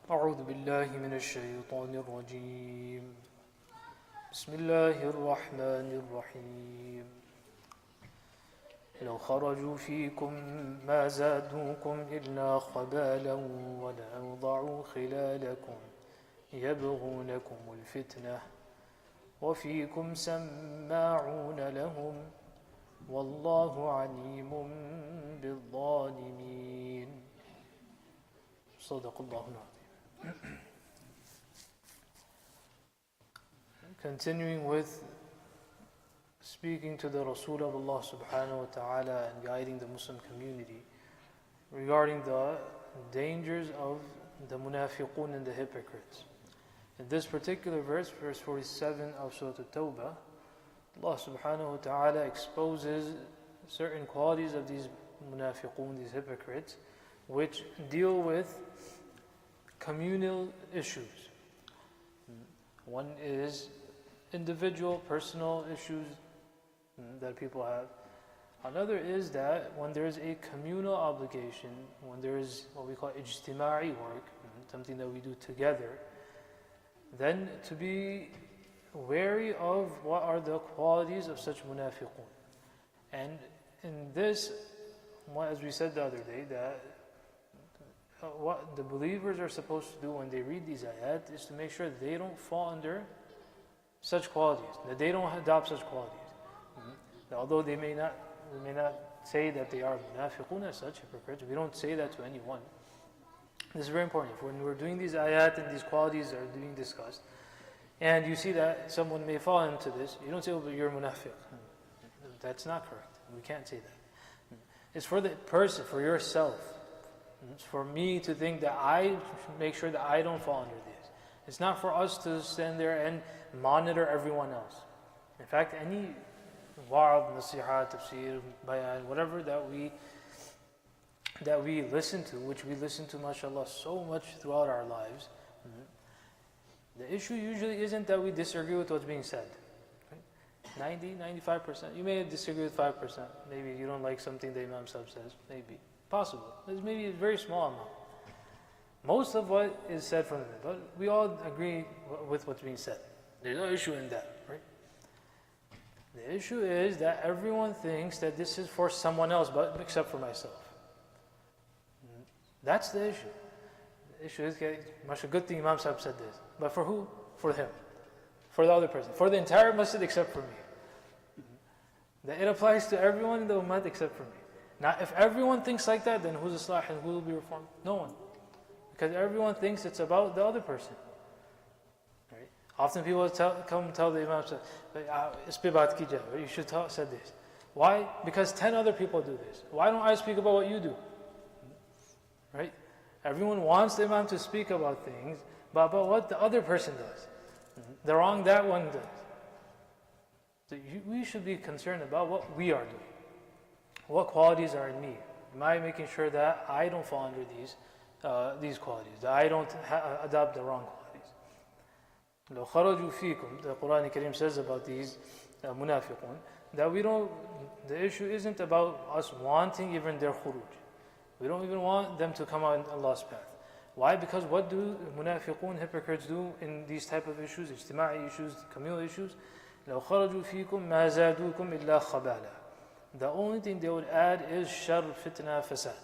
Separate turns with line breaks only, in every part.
أعوذ بالله من الشيطان الرجيم بسم الله الرحمن الرحيم لو خرجوا فيكم ما زادوكم إلا خبالا ولأوضعوا خلالكم يبغونكم الفتنة وفيكم سماعون لهم والله عليم بالظالمين صدق الله العظيم. Continuing with speaking to the Rasul of Allah subhanahu wa ta'ala and guiding the Muslim community regarding the dangers of the munafiqun and the hypocrites. In this particular verse, verse 47 of Surah At-Tawbah, Allah subhanahu wa ta'ala exposes certain qualities of these munafiqun, these hypocrites, which deal with communal issues. One is individual, personal issues that people have. Another is that when there is a communal obligation, when there is what we call ijtima'i work, something that we do together, then to be wary of what are the qualities of such munafiqun. And in this, as we said the other day, that what the believers are supposed to do when they read these ayat is to make sure they don't fall under such qualities, that they don't adopt such qualities. That although we may not say that they are munafiqun as such, hypocrites, we don't say that to anyone. This is very important. When we're doing these ayat and these qualities are being discussed, and you see that someone may fall into this, you don't say, oh, but you're munafiq. That's not correct. We can't say that. It's for the person, for yourself. It's for me to think that I make sure that I don't fall under this. It's not for us to stand there and monitor everyone else. In fact, any wa'ad, nasihat, tafseer, bayan, whatever that we listen to, which we listen to, mashallah, so much throughout our lives, the issue usually isn't that we disagree with what's being said. 90, 95%. You may disagree with 5%. Maybe you don't like something the Imam Sahib says. Maybe. Possible. There's maybe a very small amount. Most of what is said from them, but we all agree with what's being said. There's no issue in that, right? The issue is that everyone thinks that this is for someone else, but except for myself. That's the issue. The issue is, okay, mashallah, good thing Imam Sahib said this. But for who? For him. For the other person. For the entire masjid except for me. That it applies to everyone in the ummah except for me. Now, if everyone thinks like that, then who's Islah and who will be reformed? No one. Because everyone thinks it's about the other person. Right? Often people come tell the Imam, you should say this. Why? Because 10 other people do this. Why don't I speak about what you do? Right? Everyone wants the Imam to speak about things, but about what the other person does. The wrong that one does. So we should be concerned about what we are doing. What qualities are in me? Am I making sure that I don't fall under these qualities, that I don't adopt the wrong qualities? لو خرجوا فيكم, the Quran Kareem says about these munafiqun, that the issue isn't about us wanting even their khuruj. We don't even want them to come out in Allah's path. Why? Because what do munafiqun, hypocrites do in these type of issues, ijtima'i issues, communal issues? لو خرجوا فيكم ما زادوكم إلا خبالا. The only thing they would add is shar, fitna, fasad.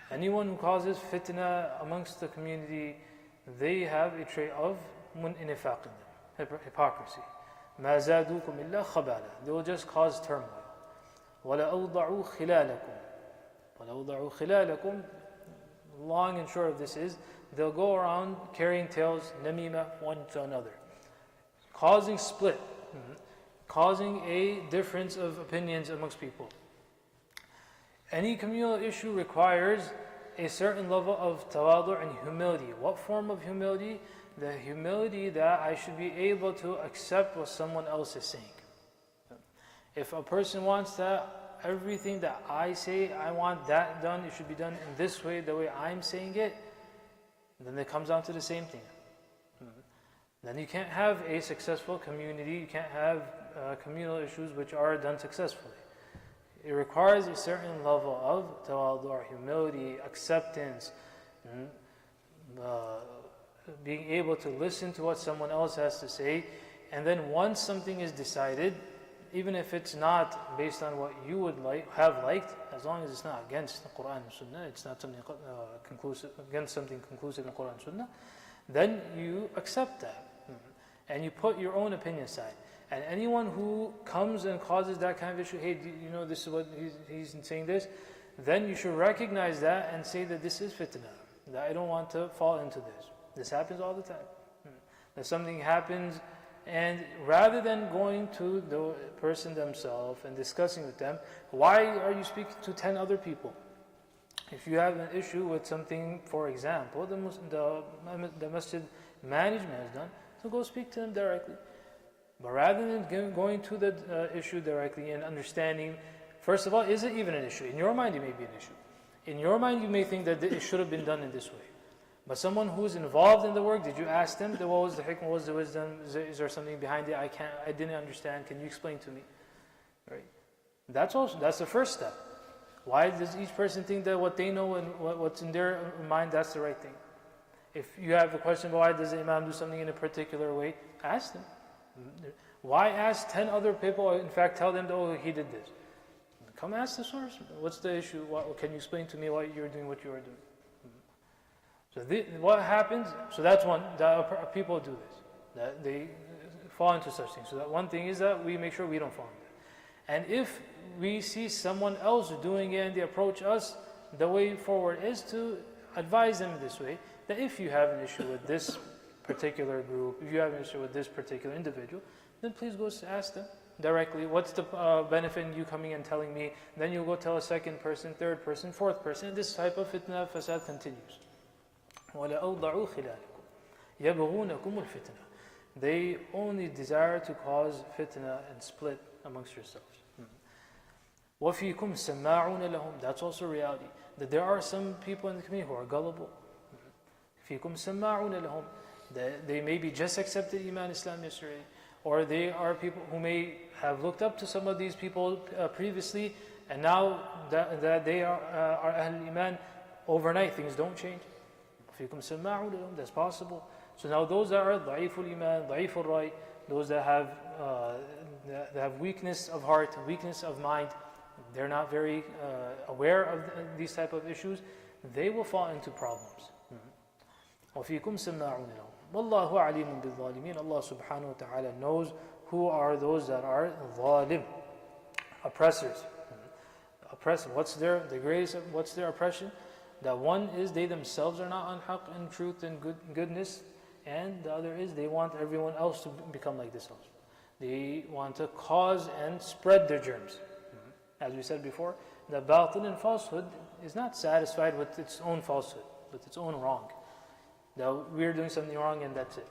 Anyone who causes fitna amongst the community, they have a trait of nifaq in them, hypocrisy. مَا زَادُوكُمْ إِلَّا خَبَالًا. They will just cause turmoil. وَلَأَوْضَعُوا خِلَالَكُمْ. Long and short of this is, they'll go around carrying tales, namima, one to another, causing split. Causing a difference of opinions amongst people. Any communal issue requires a certain level of tawadu and humility. What form of humility? The humility that I should be able to accept what someone else is saying. If a person wants that, everything that I say, I want that done, it should be done in this way, the way I'm saying it, then it comes down to the same thing. Then you can't have a successful community, you can't have communal issues which are done successfully. It requires a certain level of tawadu, humility, acceptance, being able to listen to what someone else has to say, and then once something is decided, even if it's not based on what you would have liked, as long as it's not against the Quran and Sunnah, it's not something conclusive against something conclusive in Quran and Sunnah, then you accept that, and you put your own opinion aside. And anyone who comes and causes that kind of issue, hey, you know, this is what he's saying this, then you should recognize that and say that this is fitna, that I don't want to fall into this. This happens all the time. That something happens, and rather than going to the person themselves and discussing with them, why are you speaking to 10 other people? If you have an issue with something, for example, the masjid management has done, so go speak to them directly. But rather than going to the issue directly and understanding, first of all, is it even an issue? In your mind, it may be an issue. In your mind, you may think that it should have been done in this way. But someone who's involved in the work, did you ask them, what was the hikmah, what was the wisdom, is there something behind it, I didn't understand, can you explain to me? Right? That's the first step. Why does each person think that what they know and what's in their mind, that's the right thing? If you have a question, why does the imam do something in a particular way, ask them. Why ask 10 other people, in fact tell them, oh, he did this? Come ask the source. What's the issue? Can you explain to me why you're doing what you are doing? So what happens? So that's one, that people do this. That they fall into such things. So that one thing is that we make sure we don't fall into it. And if we see someone else doing it and they approach us, the way forward is to advise them this way, that if you have an issue with this particular group, if you have an issue with this particular individual, then please go ask them directly, what's the benefit in you coming and telling me? Then you'll go tell a second person, third person, fourth person, and this type of fitna, fasad continues. وَلَأَوْضَعُوا خِلَالِكُمْ يَبْغُونَكُمُ الْفِتْنَةِ. They only desire to cause fitna and split amongst yourselves. وَفِيكُمْ سَمَّاعُونَ لَهُمْ. That's also reality. That there are some people in the community who are gullible. فِيكُمْ سَمَّاعُونَ لَهُم. They maybe just accepted Iman Islam yesterday, or they are people who may have looked up to some of these people previously, and now that they are Ahl Iman, overnight things don't change. فِيكُمْ سَمَّاعُونَ لَهُم. That's possible. So now those that are ضعيف Iman, ضعيف الرأي, those that have weakness of heart, weakness of mind, they're not very aware of these type of issues, they will fall into problems. وَفِيكُمْ سَمَّاعُونَ لَهُمْ وَاللَّهُ عَلِيمٌ بِالظَّالِمِينَ. Allah subhanahu wa ta'ala knows who are those that are zalim, oppressors. Oppressor, what's their oppression? That one is they themselves are not on haqq and truth and goodness, and the other is they want everyone else to become like this also. They want to cause and spread their germs. As we said before, the batil and falsehood is not satisfied with its own falsehood, with its own wrong. That we're doing something wrong and that's it.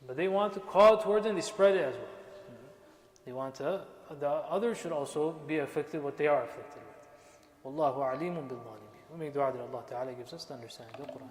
But they want to call towards it and they spread it as well. They want the others should also be afflicted what they are afflicted with. Wallahu alimun bil zalimin. We make dua that Allah Ta'ala gives us to understand the Quran.